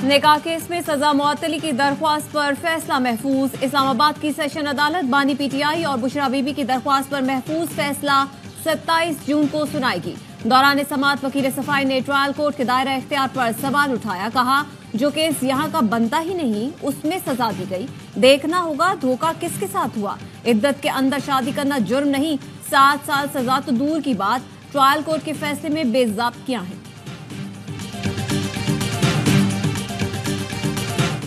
निकाह केस में सजा मुअत्तली की दरख्वास्त पर फैसला महफूज। इस्लामाबाद की सेशन अदालत बानी पीटीआई और बुशरा बीबी की दरख्वास्त पर महफूज फैसला 27 जून को सुनाएगी। दौरान समाअत वकील सफाई ने ट्रायल कोर्ट के दायरा इख्तियार पर सवाल उठाया। कहा, जो केस यहाँ का बनता ही नहीं उसमें सजा दी गई। देखना होगा धोखा किसके साथ हुआ। इद्दत के अंदर शादी करना जुर्म नहीं, 7 साल सजा तो दूर की बात। ट्रायल कोर्ट के फैसले में बेज़ाब्तियां हैं।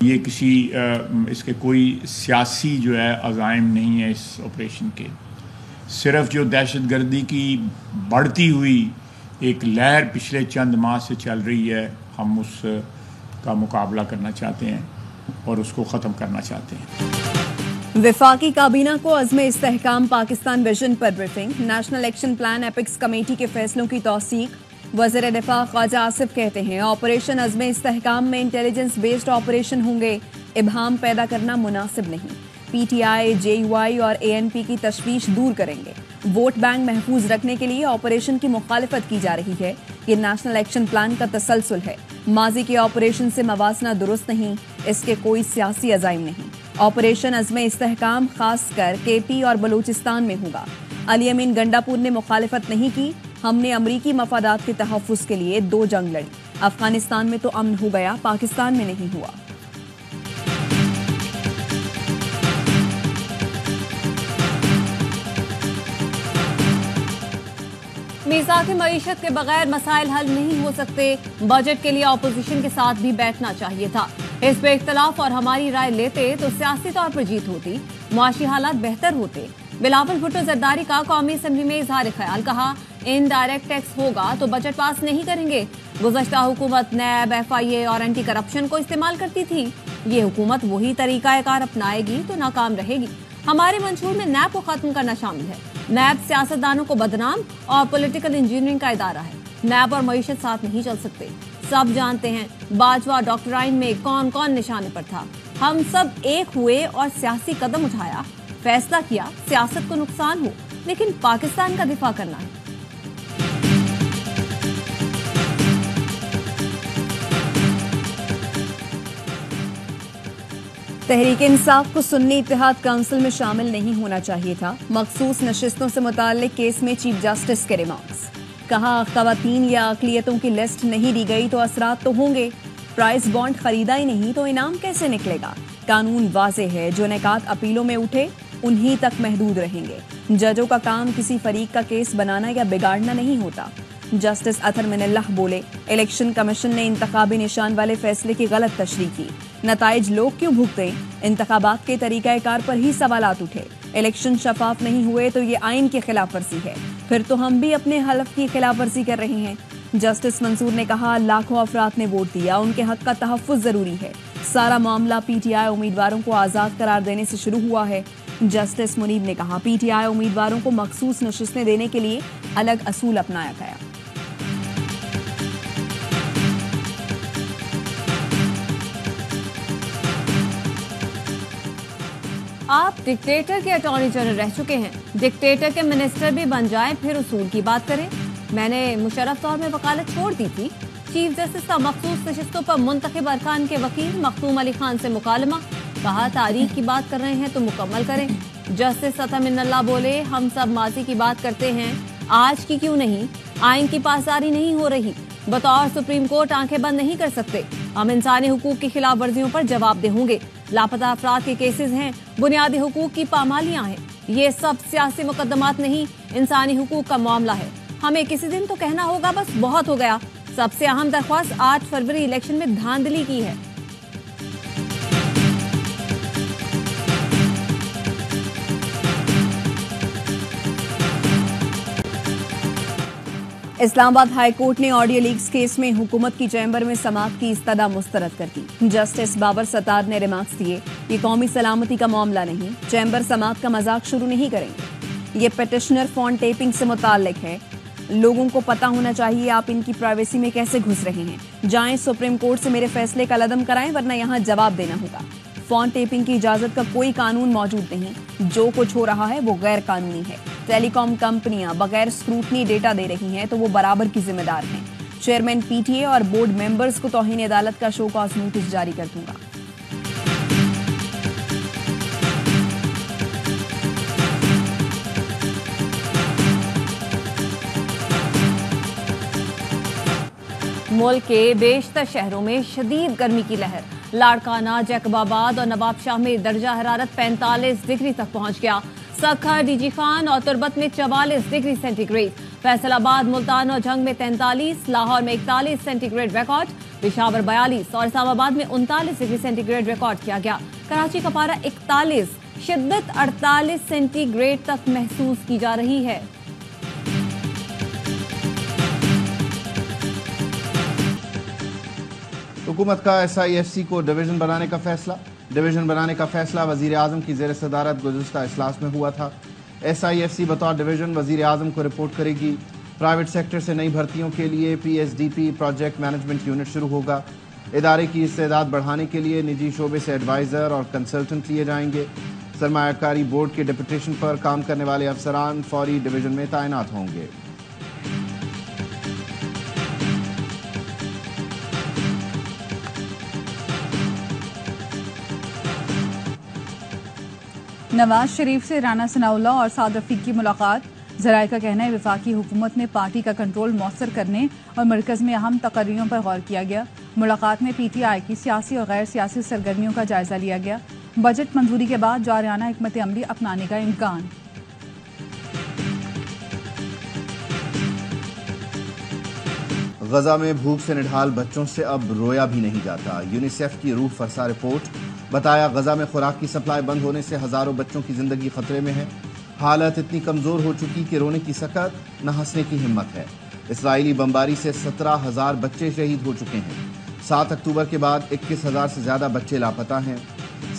ये किसी इसके कोई सियासी जो है अज़ाइम नहीं है इस ऑपरेशन के। सिर्फ जो दहशतगर्दी की बढ़ती हुई एक लहर पिछले चंद माह से चल रही है, हम उसका मुकाबला करना चाहते हैं और उसको ख़त्म करना चाहते हैं। वफाकी काबीना को अज़्म इस्तेहकाम पाकिस्तान विजन पर briefing. National action plan apex committee के फैसलों की तौसीक। वज़ीर दिफा ख्वाजा आसिफ कहते हैं, ऑपरेशन अज़्म इस्तेहकाम में इंटेलिजेंस बेस्ड ऑपरेशन होंगे। इबहाम पैदा करना मुनासिब नहीं। पीटीआई, जेयूआई और एएनपी की तशवीश दूर करेंगे। वोट बैंक महफूज रखने के लिए ऑपरेशन की मुखालिफत की जा रही है। ये नेशनल एक्शन प्लान का तसलसल है। माजी के ऑपरेशन से मवाजना दुरुस्त नहीं, इसके कोई सियासी अज़ाइम नहीं। ऑपरेशन अज़्म इस्तेहकाम खासकर केपी और बलूचिस्तान में होगा। अली अमीन गंडापुर ने मुखालिफत नहीं की। हमने अमरीकी मफादात के तहफ़्फ़ुज़ के लिए 2 जंग लड़ी। अफगानिस्तान में तो अमन हो गया, पाकिस्तान में नहीं हुआ। मीज़ाक़ मईशत के बगैर मसाइल हल नहीं हो सकते। बजट के लिए अपोजिशन के साथ भी बैठना चाहिए था। इस पे इख्तलाफ और हमारी राय लेते तो सियासी तौर पर जीत होती, मुआशी हालात बेहतर होते। बिलावल भुट्टो जरदारी का कौमी असम्बली में इजहार ख्याल। कहा, इनडायरेक्ट टैक्स होगा तो बजट पास नहीं करेंगे। गुज़श्ता हुकूमत नैब, FIA और एंटी करप्शन को इस्तेमाल करती थी। ये हुकूमत वही तरीकाकार अपनाएगी तो नाकाम रहेगी। हमारे मंशूर में नैब को खत्म करना शामिल है। नैब सियासतदानों को बदनाम और पॉलिटिकल इंजीनियरिंग का इदारा है। नैब और मईशत साथ नहीं चल सकते। सब जानते हैं बाजवा डॉक्टराइन में कौन कौन निशाने पर था। हम सब एक हुए और सियासी कदम उठाया, फैसला किया सियासत को नुकसान हो लेकिन पाकिस्तान का दिफा करना है। तहरीक इंसाफ को सुन्नी इत्तेहाद काउंसिल में शामिल नहीं होना चाहिए था। मखसूस नशिस्तों से मुताल्लिक केस में चीफ जस्टिस के रिमार्क्स। कहा, खवातीन या अक़लियतों की लिस्ट नहीं दी गई तो असरात तो होंगे। प्राइस बॉन्ड खरीदा ही नहीं तो इनाम कैसे निकलेगा। कानून वाज़ेह है, जो निकात अपीलों में उठे उन्हीं तक महदूद रहेंगे। जजों का काम किसी फरीक का केस बनाना या बिगाड़ना नहीं होता। जस्टिस अतर मिनल्लाह बोले, इलेक्शन कमीशन ने इंतखाबी निशान वाले फैसले की गलत तशरीह की। नताइज लोग क्यों भुगते। इंतखाबात के तरीक़ाकार पर ही सवालात उठे। इलेक्शन शफाफ नहीं हुए तो ये आइन की खिलाफ वर्जी है, फिर तो हम भी अपने हलफ की खिलाफ वर्जी कर रहे हैं। जस्टिस मंसूर ने कहा, लाखों अफराद ने वोट दिया, उनके हक का तहफ़्फ़ुज़ जरूरी है। सारा मामला पीटीआई उम्मीदवारों को आज़ाद करार देने से शुरू हुआ है। जस्टिस मुनीब ने कहा, पीटीआई उम्मीदवारों को मखसूस नशिस्तें देने के लिए अलग असूल अपनाया गया। आप डिक्टेटर के अटॉर्नी जनरल रह चुके हैं, डिक्टेटर के मिनिस्टर भी बन जाएं, फिर उसूल की बात करें। मैंने मुशर्रफ दौर में वकालत छोड़ दी थी। चीफ जस्टिस का मखसूस नशिस्तों पर मुंतखब अरकान के वकील मखदूम अली खान से मुकालमा। कहा, तारीख की बात कर रहे हैं तो मुकम्मल करें। जस्टिस अता मिनल्लाह बोले, हम सब माजी की बात करते हैं, आज की क्यों नहीं। आइन की पासदारी नहीं हो रही। बतौर सुप्रीम कोर्ट आंखें बंद नहीं कर सकते। हम इंसानी हुकूक की खिलाफ वर्जियों पर जवाबदेह होंगे। लापता अफराद के केसेस हैं, बुनियादी हुकूक की पामालियां हैं। ये सब सियासी मुकदमात नहीं, इंसानी हुकूक का मामला है। हमें किसी दिन तो कहना होगा बस बहुत हो गया। सबसे अहम दरख्वास्त 8 फरवरी इलेक्शन में धांधली की है। इस्लामाबाद हाई कोर्ट ने ऑडियो लीक्स केस में हुकूमत की चैम्बर में समाअत की इस्तदा मुस्तरद कर दी। जस्टिस बाबर सतार ने रिमार्क्स दिए, ये कौमी सलामती का मामला नहीं, चैम्बर समाअत का मजाक शुरू नहीं करेंगे। ये पिटिशनर फोन टेपिंग से मुताल्लिक है। लोगों को पता होना चाहिए आप इनकी प्राइवेसी में कैसे घुस रहे हैं। जाएं सुप्रीम कोर्ट से मेरे फैसले का लदम कराएं, वरना यहाँ जवाब देना होगा। फोन टेपिंग की इजाजत का कोई कानून मौजूद नहीं। जो कुछ हो रहा है वो गैर कानूनी है। टेलीकॉम कंपनियां बगैर स्क्रूटनी डेटा दे रही हैं तो वो बराबर की जिम्मेदार हैं। चेयरमैन पीटीए और बोर्ड मेंबर्स को तौहीन अदालत का शो कॉज नोटिस जारी कर दूंगा। मुल्क के बेशतर शहरों में शदीद गर्मी की लहर। लाड़काना, जैकबाबाद और नवाबशाह में दर्जा हरारत 45 डिग्री तक पहुंच गया। सखर, डीजी खान और तुरबत में 44 डिग्री सेंटीग्रेड, फैसलाबाद, मुल्तान और जंग में 43, लाहौर में 41 सेंटीग्रेड रिकॉर्ड, पेशावर 42 और इस्लामाबाद में 39 डिग्री सेंटीग्रेड रिकॉर्ड किया गया। कराची का पारा 41, शिद्दत 48 सेंटीग्रेड तक महसूस की जा रही है। हुकूमत का SIFC को डिवीजन बनाने का फैसला। डिवीजन बनाने का फैसला वजीर आजम की ज़ेर सदारत गुज़िश्ता इजलास में हुआ था। SIFC बतौर डिवीजन वजीर आजम को रिपोर्ट करेगी। प्राइवेट सेक्टर से नई भर्तियों के लिए PSDP प्रोजेक्ट मैनेजमेंट यूनिट शुरू होगा। इदारे की इस्तेदाद बढ़ाने के लिए निजी शोबे से एडवाइज़र और कंसल्टेंट लिए जाएंगे। सरमायाकारी बोर्ड के डिप्यूटेशन पर काम करने वाले अफसरान फौरी डिवीजन में तैनात होंगे। नवाज शरीफ से राना सनाउल्लाह और साद रफीक की मुलाकात। ज़राए का कहना है वफाकी हुकूमत ने पार्टी का कंट्रोल मौसर करने और मरकज़ में अहम तकर्रियों पर गौर किया गया। मुलाकात में PTI की सियासी और गैर सियासी सरगर्मियों का जायजा लिया गया। बजट मंजूरी के बाद जारियाना हिकमत अमली अपनाने का इम्कान। गजा में भूख से निढाल बच्चों से अब रोया भी नहीं जाता। यूनिसेफ की रूह फरसा रिपोर्ट। बताया गजा में खुराक की सप्लाई बंद होने से हजारों बच्चों की जिंदगी खतरे में है। हालत इतनी कमजोर हो चुकी कि रोने की सकत न हंसने की हिम्मत है। इसराइली बमबारी से 17,000 बच्चे शहीद हो चुके हैं। 7 अक्टूबर के बाद 21,000 से ज्यादा बच्चे लापता हैं।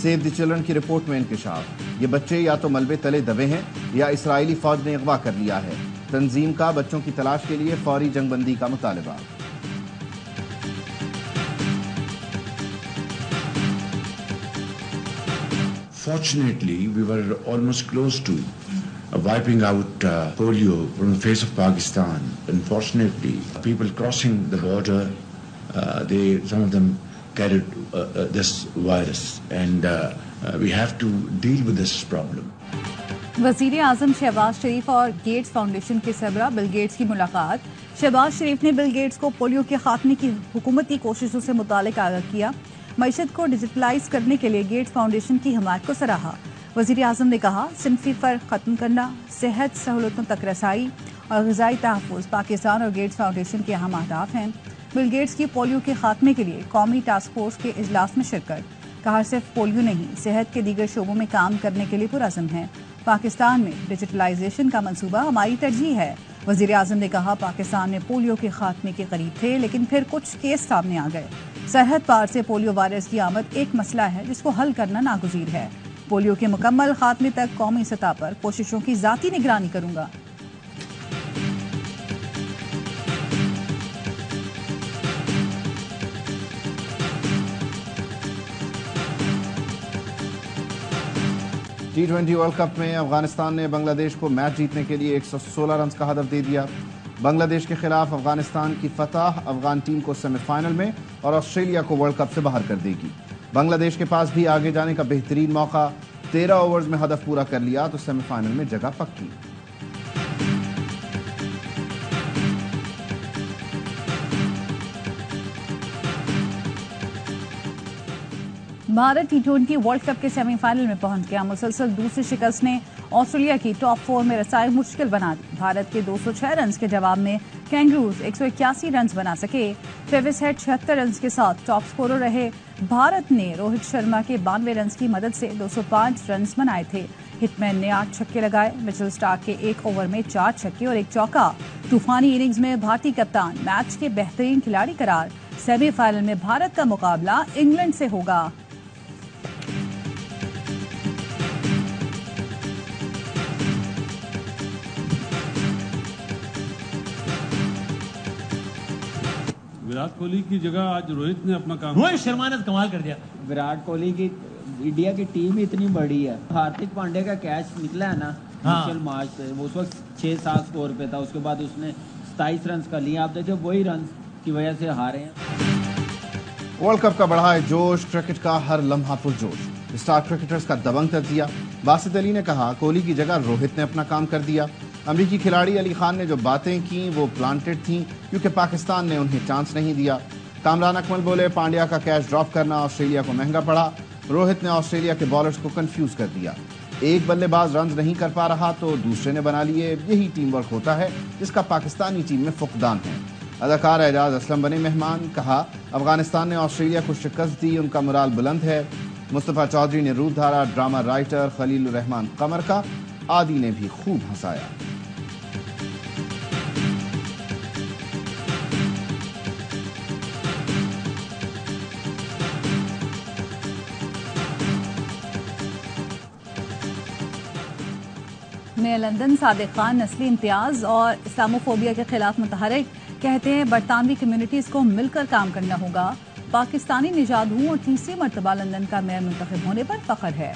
सेव द चिल्ड्रन की रिपोर्ट में इंकशाफ। ये बच्चे या तो मलबे तले दबे हैं या इसराइली फौज ने अगवा कर लिया है। तंजीम का बच्चों की तलाश के लिए फौरी जंगबंदी का मुतालबा। Fortunately, we were almost close to wiping out polio from the face of Pakistan. Unfortunately, people crossing the border, some of them carried this virus, and we have to deal with this problem. वज़ीर आज़म शहबाज शरीफ और gets foundation के सरबराह Bill Gates की मुलाकात। शहबाज शरीफ ने Bill Gates को polio के खात्मे की हुकूमती कोशिशों से मुतालिक आगाह किया। मईशत को डिजिटलाइज करने के लिए गेट्स फाउंडेशन की हिमायत को सराहा। वज़ीर आज़म ने कहा सिनफी फ़र्क ख़त्म करना, सेहत सहूलतों तक रसाई और ग़िज़ाई तहफ़्फ़ुज़ पाकिस्तान और गेट्स फाउंडेशन के अहम अहदाफ़ हैं। बिल गेट्स की पोलियो के खात्मे के लिए कौमी टास्क फोर्स के इजलास में शिरकत। कहा सिर्फ पोलियो नहीं, सेहत के दीगर शोबों में काम करने के लिए पुरअज़्म है। पाकिस्तान में डिजिटलाइजेशन का मंसूबा हमारी तरजीह है। वज़ीर आज़म ने कहा पाकिस्तान में पोलियो के खात्मे के करीब थे, लेकिन फिर कुछ केस सामने आ गए। सरहद पार से पोलियो वायरस की आमद एक मसला है जिसको हल करना नागुज़ीर है। पोलियो के मुकम्मल खात्मे तक कौमी सतह पर कोशिशों की ज़ाती निगरानी करूंगा। T20 वर्ल्ड कप में अफगानिस्तान ने बांग्लादेश को मैच जीतने के लिए 116 रन का हदफ दे दिया। बांग्लादेश के खिलाफ अफगानिस्तान की फतह अफगान टीम को सेमीफाइनल में और ऑस्ट्रेलिया को वर्ल्ड कप से बाहर कर देगी। बांग्लादेश के पास भी आगे जाने का बेहतरीन मौका। 13 ओवर्स में हदफ पूरा कर लिया तो सेमीफाइनल में जगह पक्की। भारत T20 वर्ल्ड कप के सेमीफाइनल में पहुंच गया। मुसलसल दूसरी शिकस्त ने ऑस्ट्रेलिया की टॉप 4 में रसाई मुश्किल बना दी। भारत के 206 रन के जवाब में कैंगरूज 181 रन बना सके। ट्रेविस हेड 76 रन के साथ टॉप स्कोरर रहे। भारत ने रोहित शर्मा के 92 रन की मदद से 205 रन बनाए थे। हिटमैन ने 8 छक्के लगाए। मिचेल स्टार्क के 1 ओवर में 4 छक्के और 1 चौका। तूफानी इनिंग्स में भारतीय कप्तान मैच के बेहतरीन खिलाड़ी करार। सेमीफाइनल में भारत का मुकाबला इंग्लैंड से होगा। विराट कोहली की जगह आज रोहित ने अपना काम, रोहित शर्मा ने कमाल कर दिया। विराट कोहली की इंडिया की टीम इतनी बड़ी है। हार्दिक पांड्या का कैच निकला है ना इनिशियल मैच पे, वो उस वक्त 6-7 स्कोर पे था। उसके बाद उसने 27 रन का लिया। आप देखिए वही रन की वजह से हारे हैं। वर्ल्ड कप का बढ़ा है जोश, क्रिकेट का हर लम्हा पुरजोश। स्टार क्रिकेटर्स का दबंग तजिया। बासित अली ने कहा कोहली की जगह रोहित ने अपना काम कर दिया। अमरीकी खिलाड़ी अली खान ने जो बातें की वो प्लांटेड थीं क्योंकि पाकिस्तान ने उन्हें चांस नहीं दिया। कामरान अकमल बोले पांड्या का कैच ड्रॉप करना ऑस्ट्रेलिया को महंगा पड़ा। रोहित ने ऑस्ट्रेलिया के बॉलर्स को कंफ्यूज कर दिया। एक बल्लेबाज रन नहीं कर पा रहा तो दूसरे ने बना लिए। यही टीम वर्क होता है जिसका पाकिस्तानी टीम में फुकदान है। अदाकार एजाज असलम बने मेहमान। कहा अफगानिस्तान ने ऑस्ट्रेलिया को शिकस्त दी, उनका मोराल बुलंद है। मुस्तफ़ा चौधरी ने रूप धारा। ड्रामा राइटर खलील रहमान कमर का आदि ने भी खूब हंसाया। में लंदन सादिक खान नस्ली इम्तियाज और इस्लामोफोबिया के खिलाफ मुतहरिक, कहते हैं बरतानवी कम्युनिटीज को मिलकर काम करना होगा। पाकिस्तानी निजाद हूँ और तीसरी मरतबा लंदन का मेयर मुंतखब होने पर फख्र है।